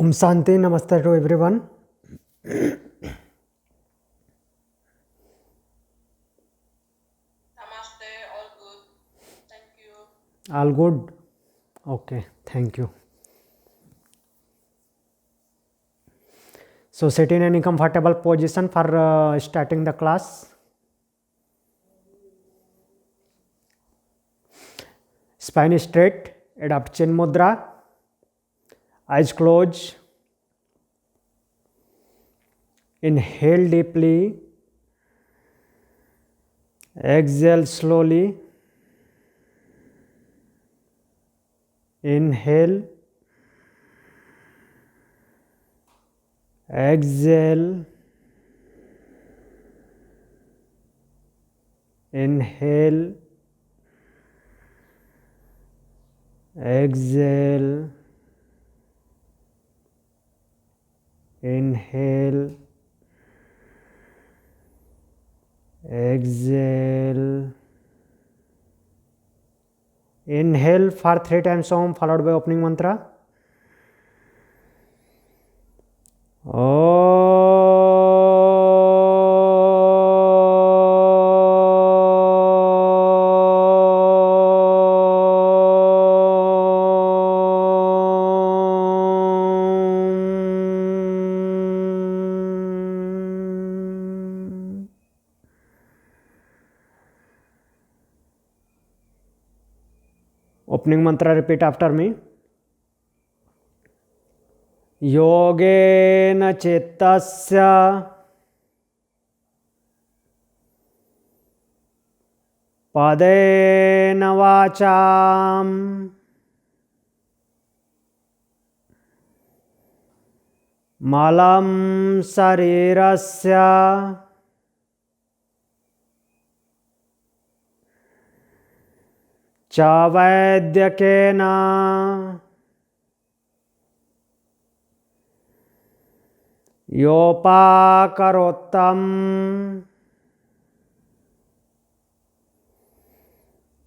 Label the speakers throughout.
Speaker 1: Om Shanti, Namaste to everyone.
Speaker 2: Namaste, all good. Thank you.
Speaker 1: All good? Okay, thank you. So sit in any comfortable position for starting the class. Spine straight, adopt chin mudra, eyes closed. Inhale deeply, exhale slowly. Inhale, exhale, inhale, exhale, inhale, exhale. Inhale for 3 times Om followed by opening mantra. Opening mantra, repeat after me. योगेन चित्तस्य पदेन वाचाम मलं शरीरस्य च वैद्यकेन योपाकरोत्तम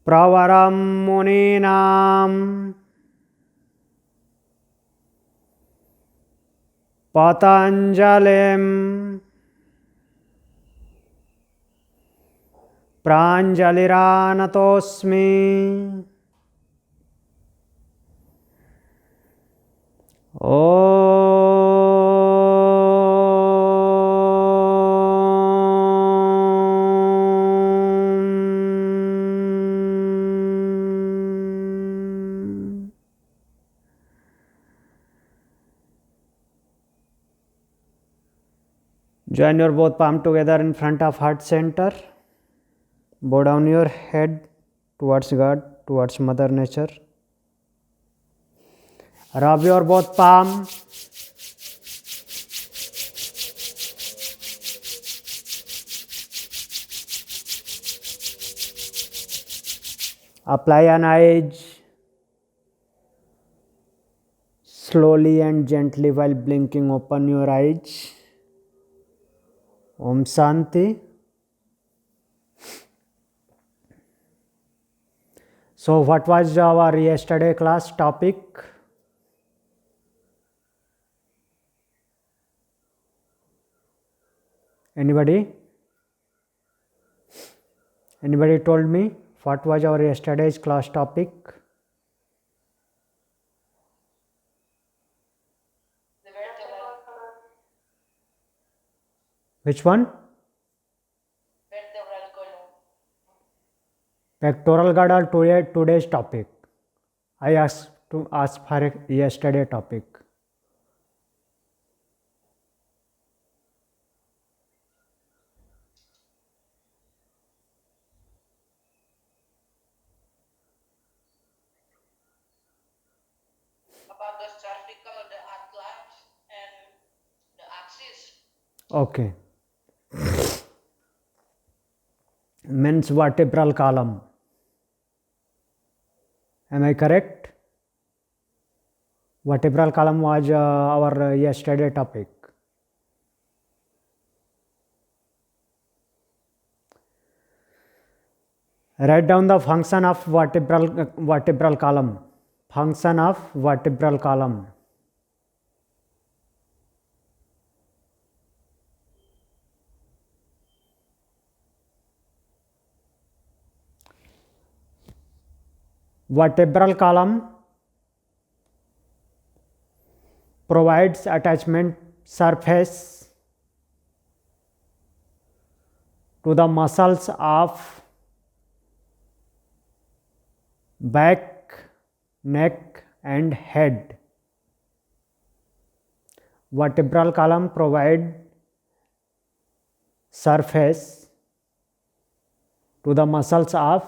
Speaker 1: प्रवरम मुनीनां पतंजलिं प्राञ्जलिरानतोऽस्मि। Join your both palm together in front of heart center. Bow down your head towards God, towards Mother Nature. Rub your both palm. Apply an eyes slowly and gently while blinking. Open your eyes. Om Shanti. So what was our yesterday class topic? Anybody told me what was our yesterday's class topic?
Speaker 2: The vertebral
Speaker 1: Which one?
Speaker 2: column.
Speaker 1: Pectoral girdle, today's topic. I asked to ask for yesterday topic.
Speaker 2: About the cervical, the atlas, and the axis.
Speaker 1: Okay. Means vertebral column. Am I correct? Vertebral column was our yesterday topic. Write down the function of vertebral column. Function of vertebral column. vertebral column provides attachment surface to the muscles of back, neck and head. Vertebral column provide surface to the muscles of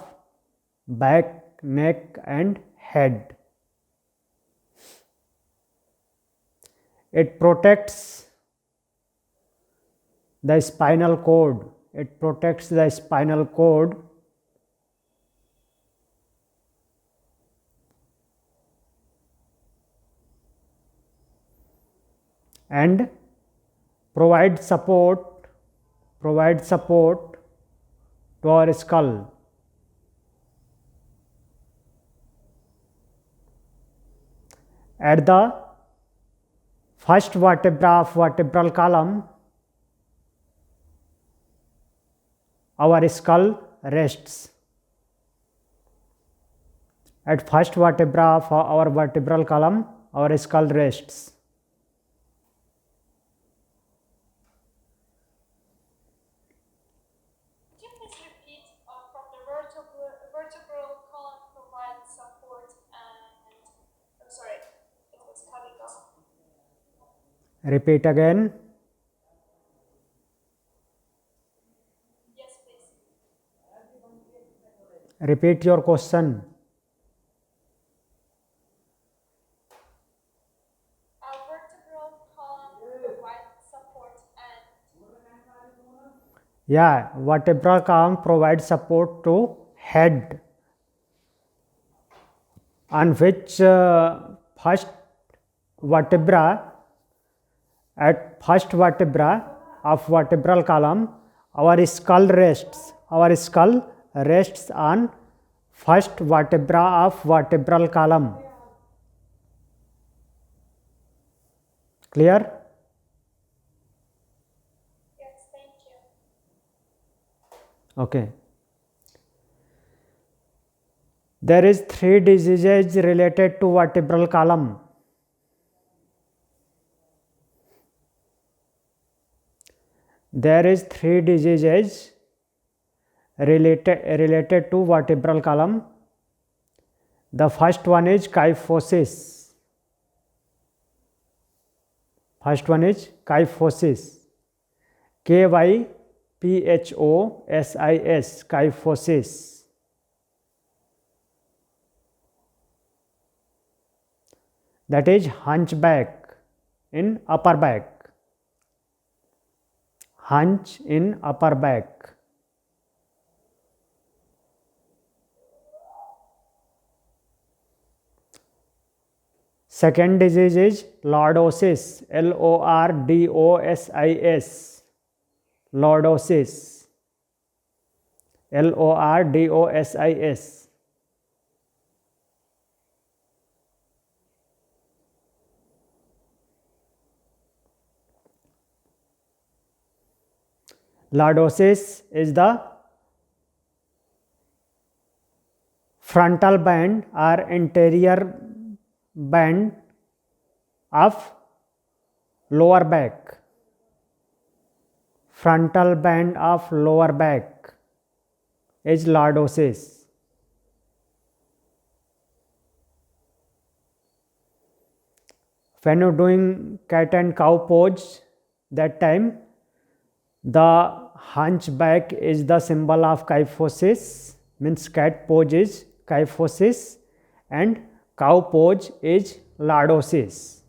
Speaker 1: back, neck and head. It protects the spinal cord. It protects the spinal cord and provide support to our skull. At the first vertebra of vertebral column, our skull rests. At first vertebra of our vertebral column, our skull rests.
Speaker 3: Could you please repeat from the vertebral column provides support and I'm sorry, it was cutting off.
Speaker 1: Repeat again.
Speaker 3: Yes, please.
Speaker 1: Repeat your question.
Speaker 3: Our vertebral column provides support and
Speaker 1: Yeah, vertebral column provides support to head, on which first vertebra, at first vertebra of vertebral column, our skull rests. Our skull rests on first vertebra of vertebral column. Clear?
Speaker 3: yes, thank you.
Speaker 1: Okay. There is 3 diseases related to vertebral column. There is 3 diseases related to vertebral column. The first one is kyphosis. First one is kyphosis. Kyphosis, kyphosis. That is hunchback in upper back. Hunch in upper back. Second disease is lordosis, Lordosis, lordosis, Lordosis. Lordosis is the frontal band or anterior band of lower back. Frontal band of lower back is lordosis. When you are doing cat and cow pose, that time the hunchback is the symbol of kyphosis, means cat pose is kyphosis and cow pose is lordosis.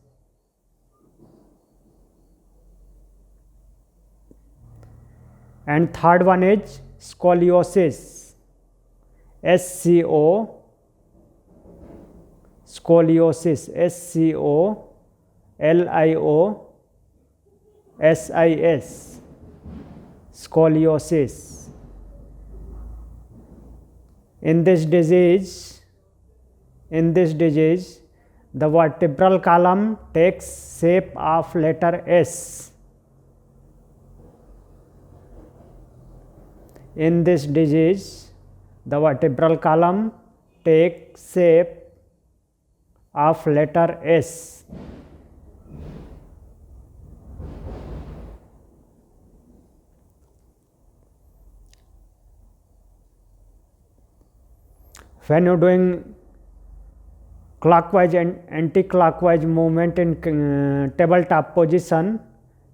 Speaker 1: And third one is scoliosis, scoliosis, SCOLIOSIS, scoliosis. In this disease, the vertebral column takes shape of letter S. In this disease, the vertebral column take shape of letter S. When you're doing clockwise and anti-clockwise movement in tabletop position,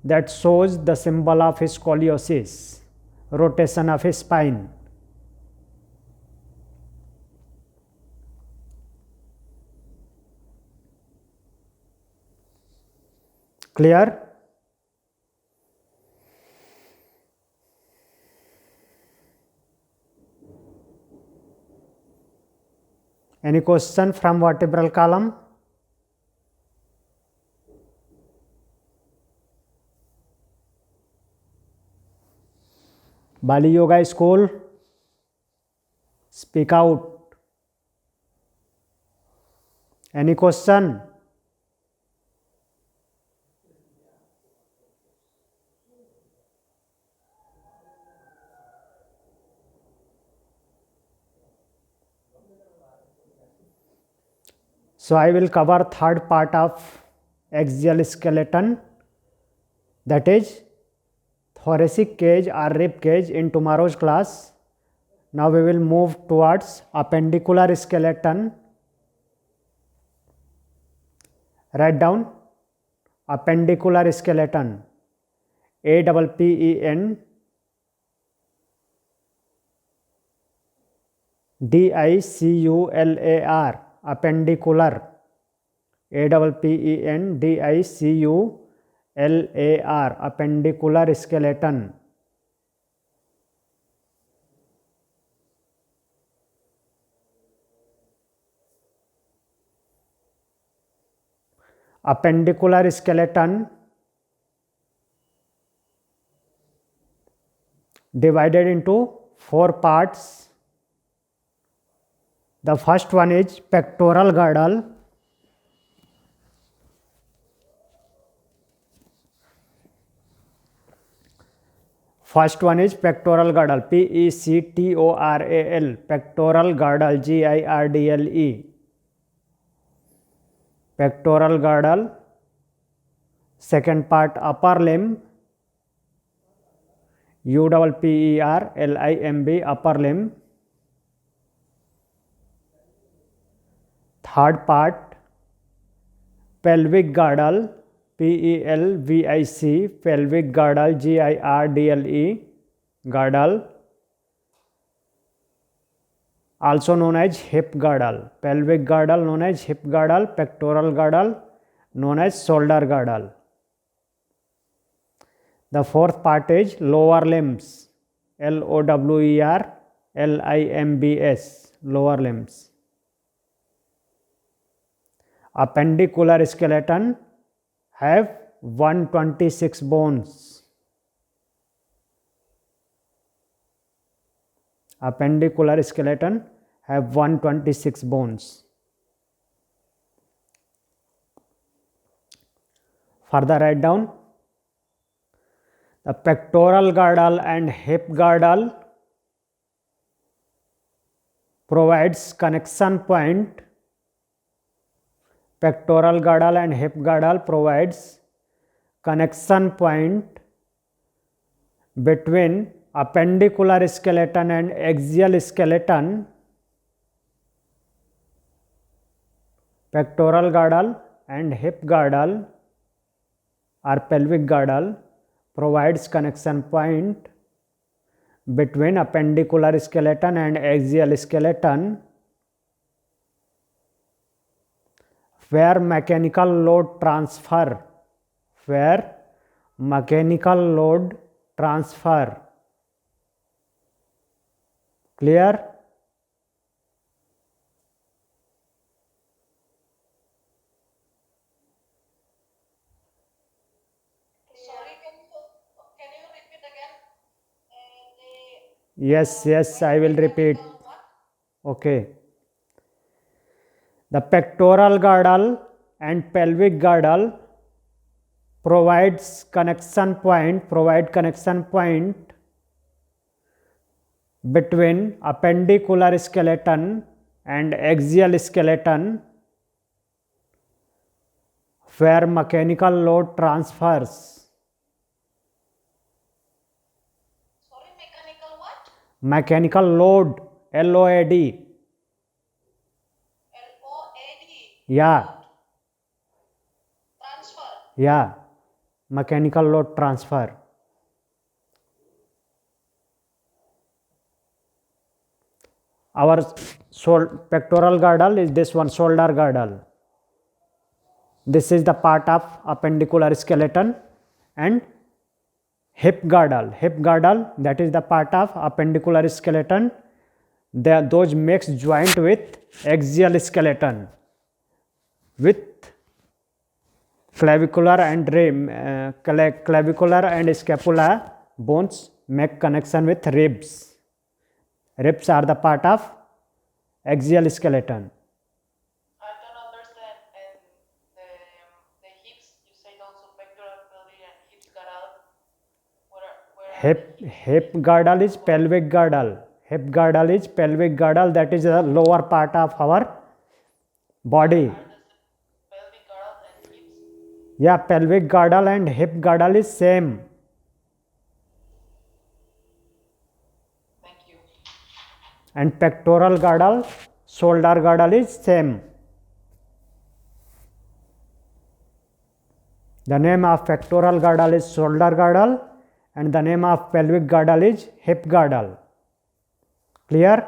Speaker 1: that shows the symbol of scoliosis, rotation of spine. Clear? Any question from vertebral column? Bali Yoga School, speak out. Any question? So I will cover third part of axial skeleton, that is thoracic cage or rib cage, in tomorrow's class. Now we will move towards appendicular skeleton. Write down appendicular skeleton, APPEN DICULAR, appendicular, APPEN DICULAR, appendicular skeleton. Appendicular skeleton divided into 4 parts. The first one is pectoral girdle. First one is pectoral girdle, PECTORAL, pectoral girdle, GIRDLE, pectoral girdle. Second part, upper limb, UPPERLIMB, upper limb. Third part, pelvic girdle, PELVIC, pelvic girdle, GIRDLE, girdle, also known as hip girdle. Pelvic girdle known as hip girdle, pectoral girdle known as shoulder girdle. The fourth part is lower limbs, LOWERLIMBS, lower limbs. Appendicular skeleton have 126 bones. Appendicular skeleton have 126 bones. Further write down, the pectoral girdle and hip girdle provides connection point. Pectoral girdle and hip girdle provides connection point between appendicular skeleton and axial skeleton. Pectoral girdle and hip girdle or pelvic girdle provides connection point between appendicular skeleton and axial skeleton, where mechanical load transfer, Clear?
Speaker 2: Sorry, can you repeat again?
Speaker 1: Yes, I will repeat.
Speaker 2: What?
Speaker 1: Okay. The pectoral girdle and pelvic girdle provide connection point between appendicular skeleton and axial skeleton where mechanical load transfers.
Speaker 2: Sorry, mechanical what?
Speaker 1: Mechanical load, LOAD.
Speaker 2: LOAD.
Speaker 1: Yeah,
Speaker 2: Transfer.
Speaker 1: yeah, mechanical load transfer. Our pectoral girdle is this one, shoulder girdle. This is the part of appendicular skeleton, and hip girdle. Hip girdle, that is the part of appendicular skeleton. Those makes joint with axial skeleton, with clavicular and clavicular and scapula bones make connection with ribs. Ribs are the part of axial skeleton.
Speaker 2: I don't understand. And the hips, you said also pectoral, pelvic, and hips girdle. Where
Speaker 1: Hip girdle is pelvic girdle. Hip girdle is pelvic girdle, that is the lower part of our body.
Speaker 2: pelvic girdle and hips?
Speaker 1: Yeah, pelvic girdle and hip girdle is same.
Speaker 2: Thank you.
Speaker 1: And pectoral girdle, shoulder girdle is same. The name of pectoral girdle is shoulder girdle and the name of pelvic girdle is hip girdle. Clear?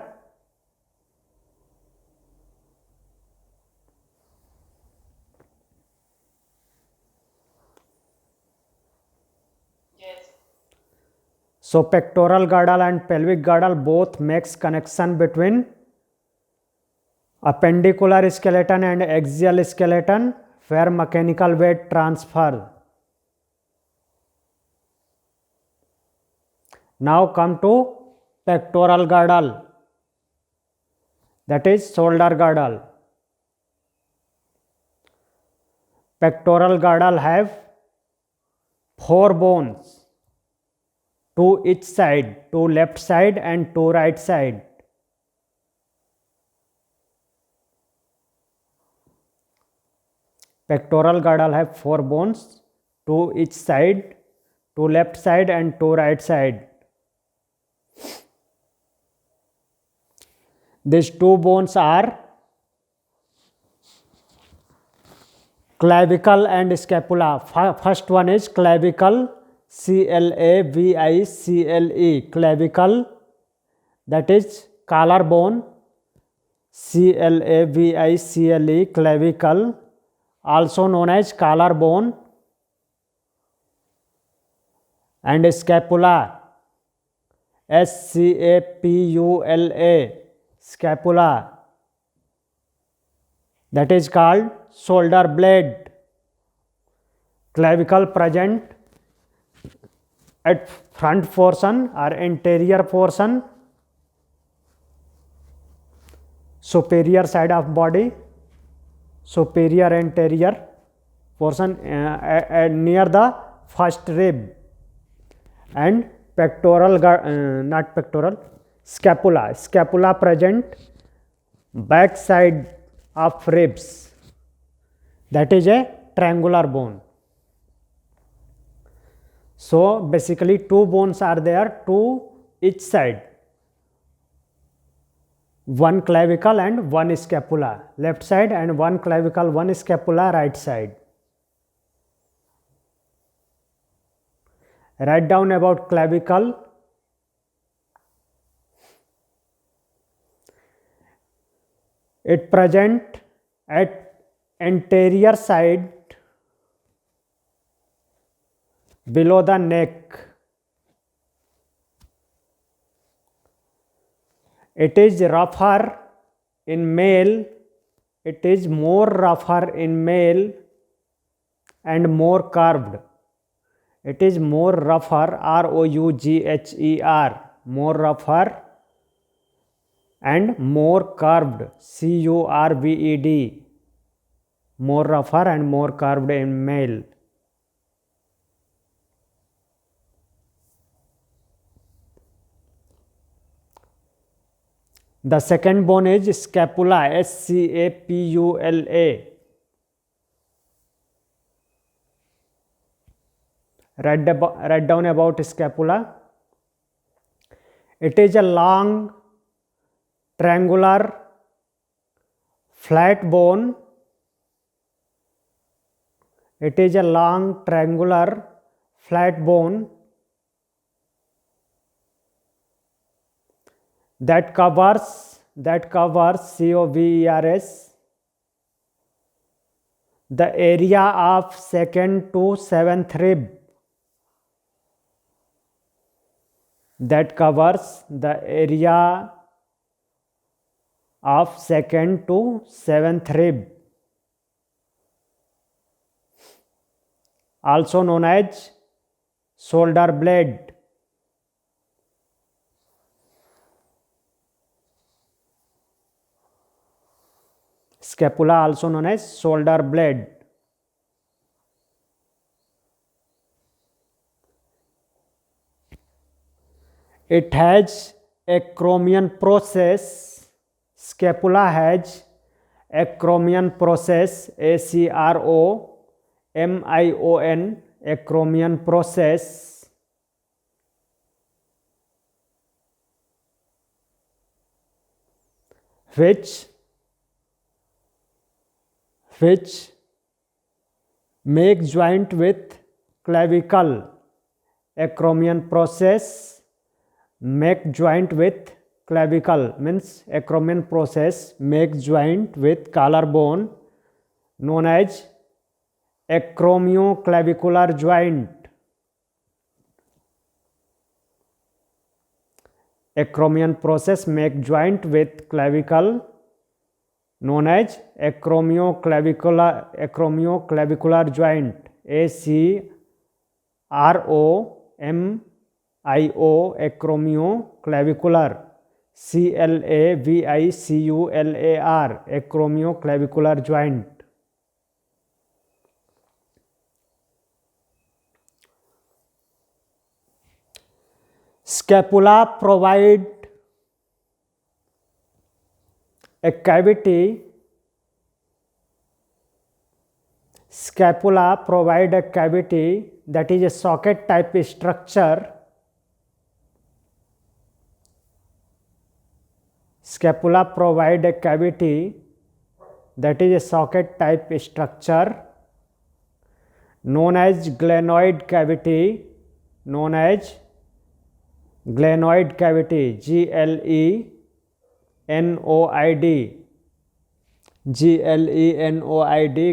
Speaker 2: Yes.
Speaker 1: So pectoral girdle and pelvic girdle both makes connection between appendicular skeleton and axial skeleton where mechanical weight transfer. Now come to pectoral girdle, that is shoulder girdle. Pectoral girdle have 4 bones, 2 each side, 2 left side and 2 right side. Pectoral girdle have 4 bones, 2 each side, 2 left side and 2 right side. These 2 bones are clavicle and scapula. First one is clavicle, clavicle, clavicle, that is collarbone, clavicle, clavicle, also known as collarbone, and scapula, scapula, scapula, that is called shoulder blade. Clavicle present at front portion or anterior portion, superior side of body, superior anterior portion near the first rib, and pectoral, not pectoral, scapula present back side of ribs, that is a triangular bone. So basically 2 bones are there, 2 each side, 1 clavicle and 1 scapula left side and 1 clavicle, 1 scapula right side. Write down about clavicle. It present at anterior side below the neck. It is rougher in male, it is more rougher in male and more curved. It is more rougher, rougher, more rougher and more curved, curved, more rougher and more curved in male. The second bone is scapula, scapula. Write down about scapula. It is a long, triangular, flat bone. It is a long, triangular, flat bone that covers covers the area of second to seventh rib. That covers the area of second to seventh rib, also known as shoulder blade. Scapula, also known as shoulder blade. It has acromion process. Scapula has acromion process, acromion, acromion process, which make joint with clavicle. Acromion process make joint with clavicle, means acromion process make joint with collarbone, known as acromioclavicular joint. Acromion process make joint with clavicle, known as acromioclavicular joint, acromio, acromioclavicular, clavicular, acromioclavicular joint. Scapula provide a cavity. Scapula provide a cavity that is a socket type structure. Scapula provide a cavity that is a socket type structure known as glenoid cavity, known as glenoid cavity, glenoid,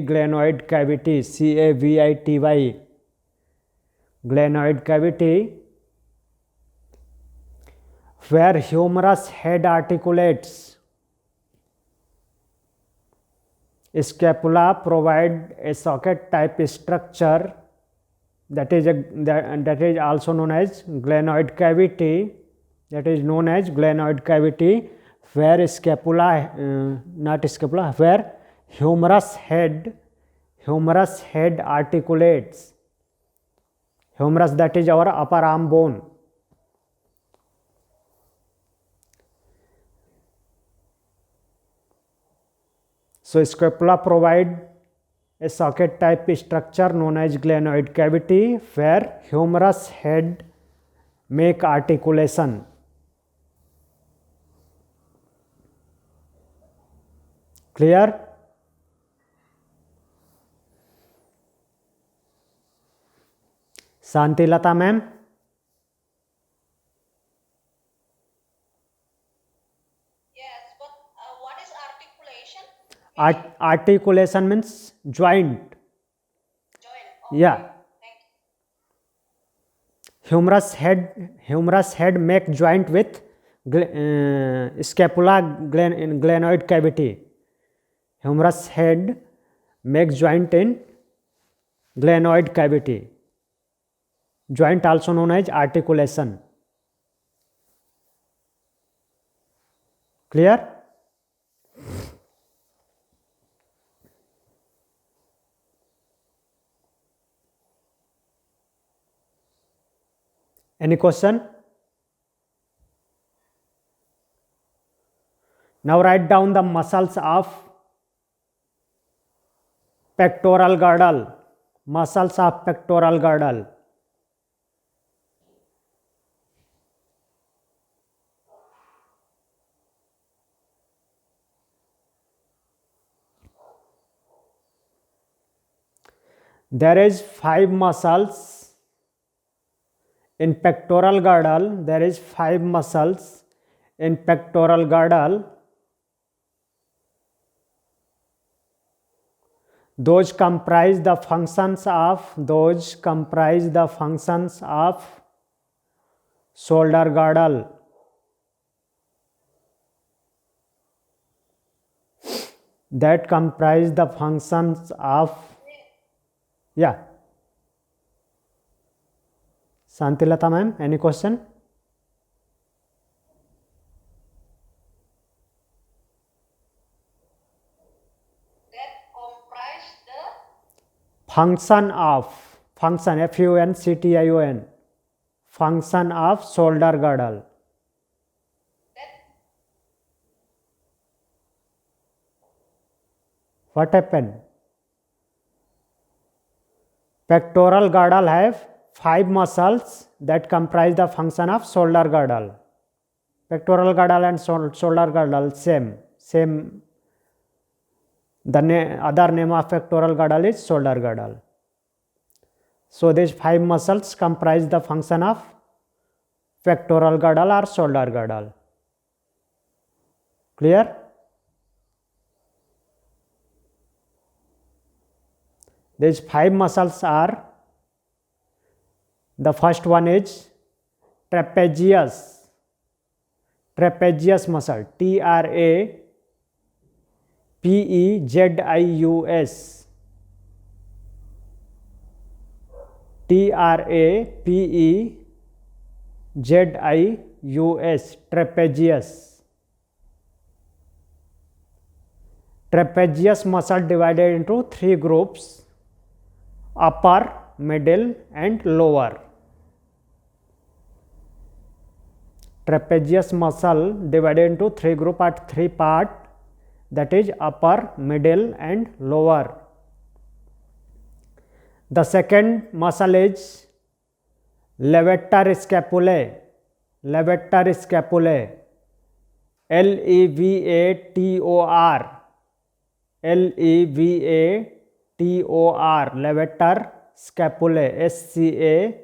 Speaker 1: glenoid cavity, cavity, glenoid cavity, where humerus head articulates. Scapula provide a socket type structure that is also known as glenoid cavity, where scapula, where humerus head articulates. Humerus, that is our upper arm bone. So scapula provide a socket type structure known as glenoid cavity, where humerus head make articulation. Clear? Shanti Lata ma'am?
Speaker 4: Yes, but what is articulation?
Speaker 1: Articulation means joint.
Speaker 4: Joint.
Speaker 1: Yeah.
Speaker 4: Thank you.
Speaker 1: Humerus head make joint with scapula glenoid cavity. Humerus head make joint in glenoid cavity. Joint also known as articulation. Clear? Any question? Now write down the muscles of pectoral girdle. Muscles of pectoral girdle. There is 5 muscles in pectoral girdle. There is 5 muscles in pectoral girdle. Those comprise the functions of shoulder girdle. That comprise the functions of, yeah. Santilata ma'am, any question?
Speaker 4: That comprise the
Speaker 1: Function, F-U-N-C-T-I-O-N, function of shoulder girdle.
Speaker 4: that
Speaker 1: What happened? Pectoral girdle have 5 muscles that comprise the function of shoulder girdle. Pectoral girdle and shoulder girdle same. The other name of pectoral girdle is shoulder girdle. So these 5 muscles comprise the function of pectoral girdle or shoulder girdle. Clear? These 5 muscles are, the first one is trapezius muscle, T-R-A-P-E-Z-I-U-S, T-R-A-P-E-Z-I-U-S, trapezius. Trapezius muscle divided into 3 groups: upper, middle and lower. Trapezius muscle divided into 3 group at 3 part, that is upper, middle and lower. The second muscle is levator scapulae, L-E-V-A-T-O-R, levator scapulae, S-C-A-P-U-L-E,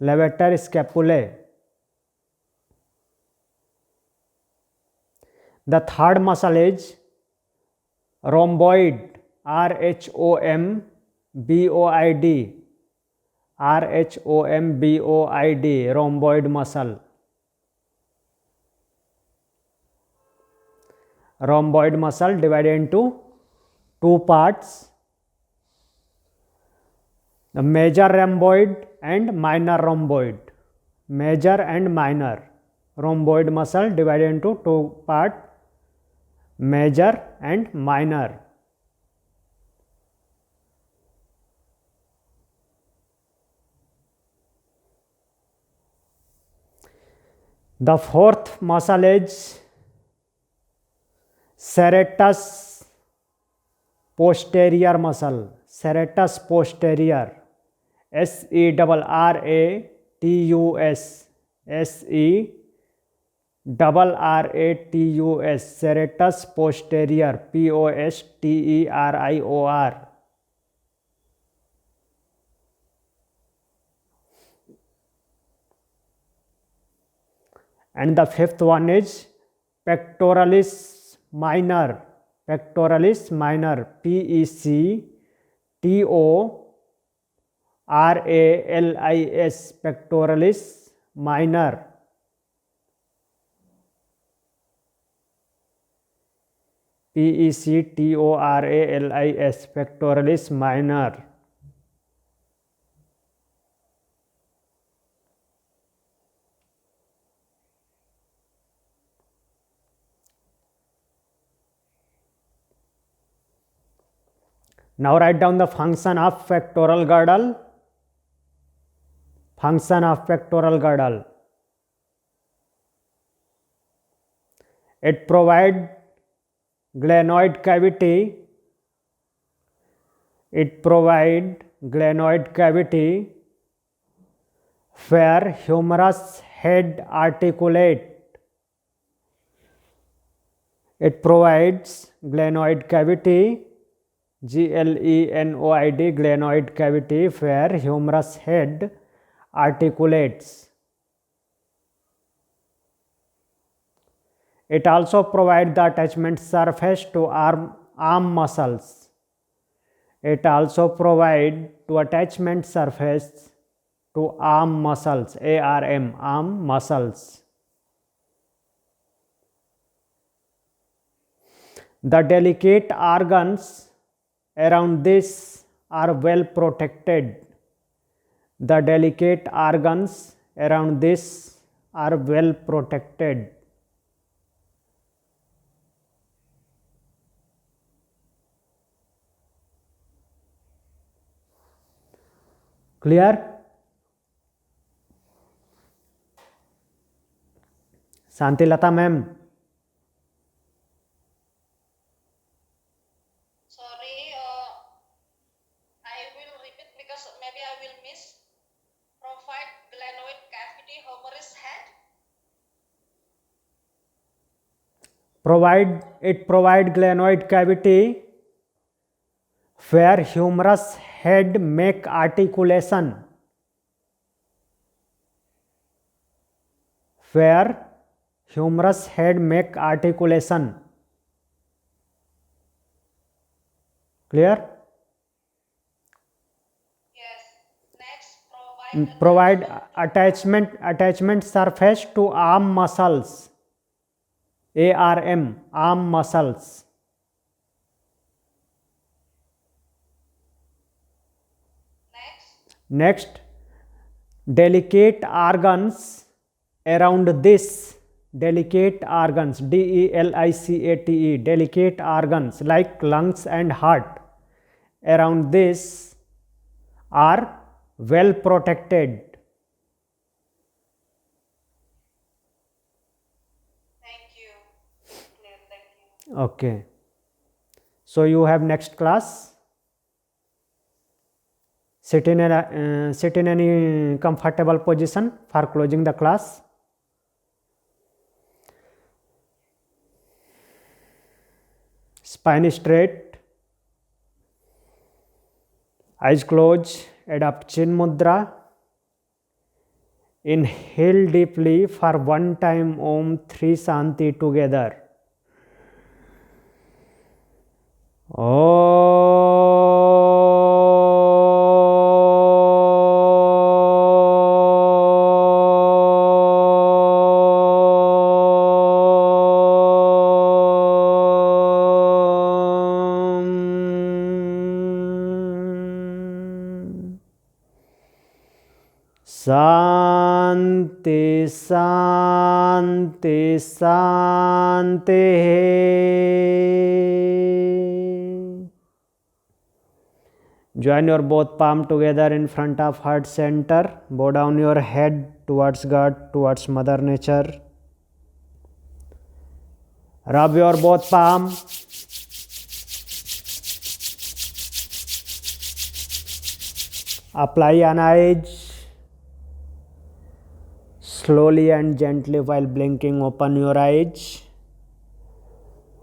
Speaker 1: levator scapulae. The third muscle is rhomboid, R-H-O-M-B-O-I-D, rhomboid muscle. Rhomboid muscle divided into 2 parts: the major rhomboid and minor rhomboid. Major and minor rhomboid muscle divided into 2 parts: major and minor. The fourth muscle is serratus posterior muscle, serratus posterior, S-E-R-R-A-T-U-S, S-E-R-R-A-T-U-S, serratus posterior, P-O-S-T-E-R-I-O-R. And the fifth one is pectoralis minor, P-E-C-T-O-R-A-L-I-S, pectoralis minor. P-E-C-T-O-R-A-L-I-S, pectoralis minor. Now write down the function of pectoral girdle. Function of pectoral girdle. It provides glenoid cavity. It provides glenoid cavity where humerus head articulate. It provides glenoid cavity, glenoid, glenoid cavity where humerus head articulates. It also provides the attachment surface to arm muscles. It also provides to attachment surface to arm muscles, arm muscles. The delicate organs around this are well protected. The delicate organs around this are well protected. Clear? Santilata ma'am.
Speaker 4: Sorry, I will repeat because maybe I will miss. Provide glenoid cavity humerus head.
Speaker 1: Provide glenoid cavity where humerus head make articulation. Where humerus head make articulation. Clear?
Speaker 4: Yes. Next,
Speaker 1: Provide attachment surface to arm muscles. Arm muscles. Next, delicate organs around this. Delicate organs, delicate, delicate organs like lungs and heart around this are well protected.
Speaker 4: thank you. Clear, thank you.
Speaker 1: Okay. So you have next class. Sit in any comfortable position for closing the class. Spine straight, eyes closed, adopt chin mudra. Inhale deeply for one time Om 3 Shanti together. Shanti, Shanti, Shanti. Join your both palm together in front of heart center. Bow down your head towards God, towards Mother Nature. Rub your both palm. Apply an eyes. Slowly and gently while blinking, open your eyes.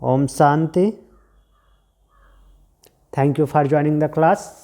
Speaker 1: Om Shanti. Thank you for joining the class.